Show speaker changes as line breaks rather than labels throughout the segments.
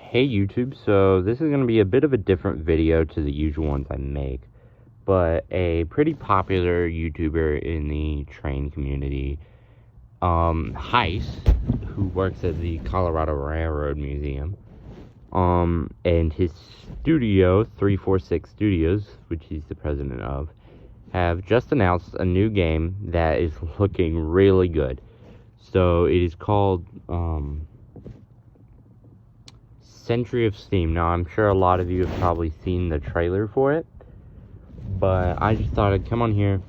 Hey YouTube, so this is going to be a bit of a different video to the usual ones I make, but a pretty popular YouTuber in the train community, Heist, who works at the Colorado Railroad Museum, and his studio, 346 Studios, which he's the president of, have just announced a new game that is looking really good. So it is called, Century of Steam. Now, I'm sure a lot of you have probably seen the trailer for it, but I just thought I'd come on here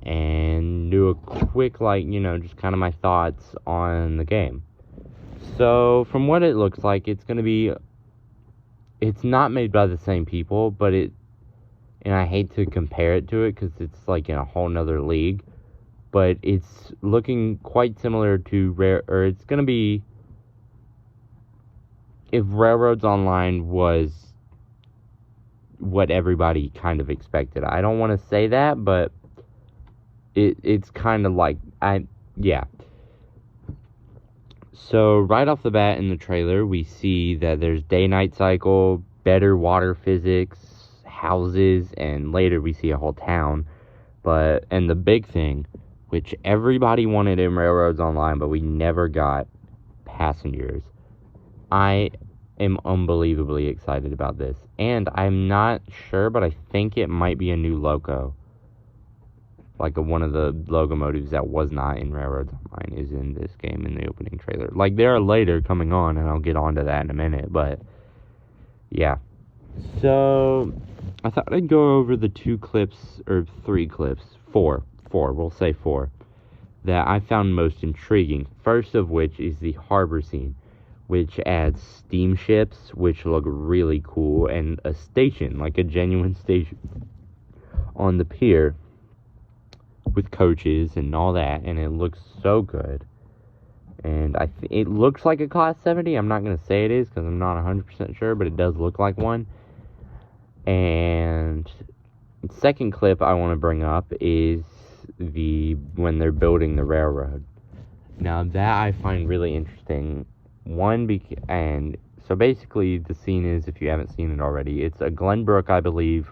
and do a quick, just kind of my thoughts on the game. So, from what it looks like, it's not made by the same people, and I hate to compare it to it because it's like in a whole nother league, but it's looking quite similar to it's going to be, if Railroads Online was what everybody kind of expected. I don't want to say that, but it's kind of like, yeah. So right off the bat in the trailer, we see that there's day-night cycle, better water physics, houses, and later we see a whole town. And the big thing, which everybody wanted in Railroads Online, but we never got, passengers. I am unbelievably excited about this. And I'm not sure, but I think it might be a new loco. Like one of the logo motives that was not in Railroads Online is in this game in the opening trailer. Like, they are later coming on, and I'll get onto that in a minute, but yeah. So, I thought I'd go over the 3 clips, we'll say 4, that I found most intriguing. First of which is the harbor scene, which adds steamships, which look really cool, and a station, like a genuine station on the pier with coaches and all that, and it looks so good. And it looks like a Class 70. I'm not going to say it is because I'm not 100% sure, but it does look like one. And the second clip I want to bring up is when they're building the railroad. Now, that I find really interesting. And so basically the scene is, if you haven't seen it already, it's a Glenbrook, I believe,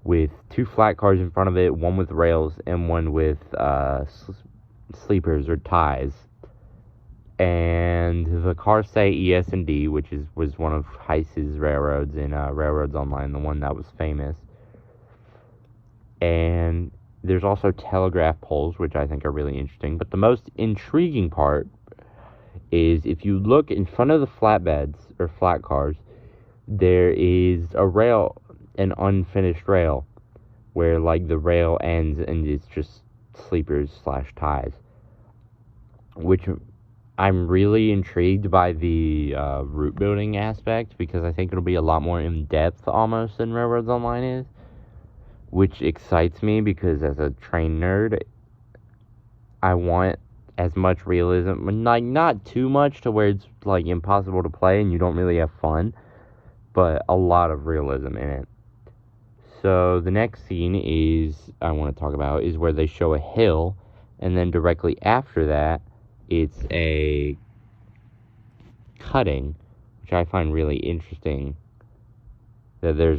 with 2 flat cars in front of it, one with rails and one with sleepers or ties. And the cars say ES&D, which was one of Heist's railroads in Railroads Online, the one that was famous. And there's also telegraph poles, which I think are really interesting. But the most intriguing part is, if you look in front of the flatbeds or flat cars, there is a rail, an unfinished rail, where like the rail ends and it's just sleepers / ties, which I'm really intrigued by the route building aspect, because I think it'll be a lot more in depth almost than Railroads Online is, which excites me because as a train nerd, I want as much realism, like not too much to where it's like impossible to play and you don't really have fun, but a lot of realism in it. So the next scene I want to talk about is where they show a hill, and then directly after that it's a cutting, which I find really interesting, that there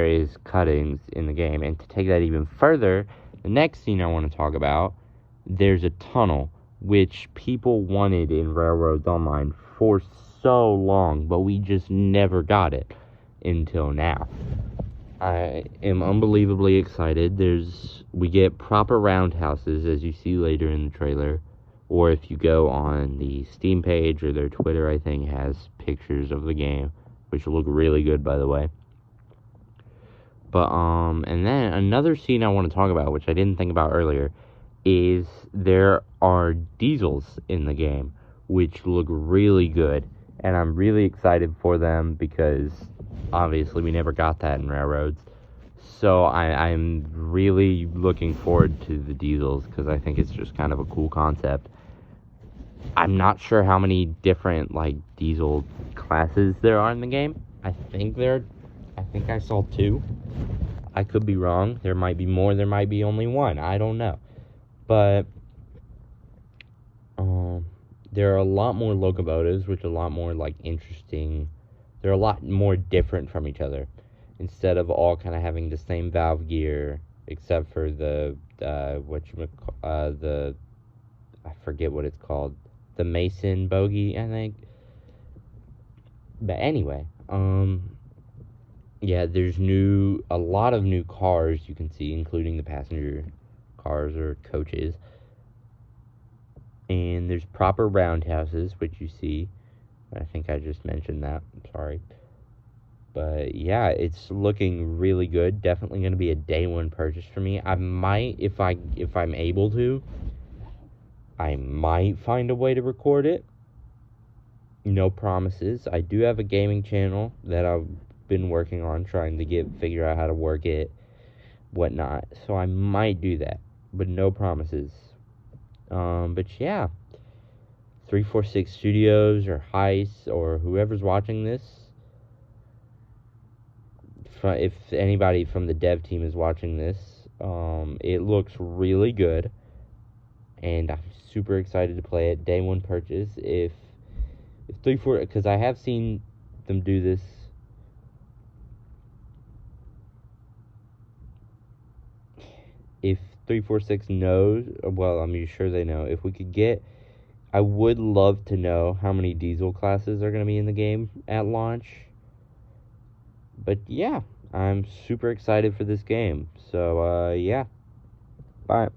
is cuttings in the game. And to take that even further, the next scene I want to talk about, there's a tunnel, which people wanted in Railroads Online for so long, but we just never got it until now. I am unbelievably excited. We get proper roundhouses, as you see later in the trailer, or if you go on the Steam page or their Twitter, I think has pictures of the game, which look really good, by the way. But, and then another scene I want to talk about, which I didn't think about earlier, is there are diesels in the game, which look really good. And I'm really excited for them because, obviously, we never got that in Railroads. So I'm really looking forward to the diesels, because I think it's just kind of a cool concept. I'm not sure how many different, diesel classes there are in the game. I think I saw 2. I could be wrong. There might be more. There might be only 1. I don't know. But there are a lot more locomotives, which are a lot more like interesting. They're a lot more different from each other, instead of all kind of having the same valve gear, except for the the I forget what it's called, the Mason bogie, I think. But anyway, yeah, there's a lot of new cars you can see, including the passenger cars or coaches. And there's proper roundhouses, which you see. I think I just mentioned that. I'm sorry. But yeah, it's looking really good. Definitely going to be a day one purchase for me. I might, if I'm able to, I might find a way to record it. No promises. I do have a gaming channel that I've been working on, trying to figure out how to work it, whatnot. So I might do that, but no promises. But yeah, 346 Studios or Heist or whoever's watching this, if anybody from the dev team is watching this, it looks really good, and I'm super excited to play it. Day one purchase. If 3-4, because I have seen them do this. If 346 knows, well, I'm sure they know. If we could get, I would love to know how many diesel classes are going to be in the game at launch. But yeah, I'm super excited for this game. So, yeah. Bye.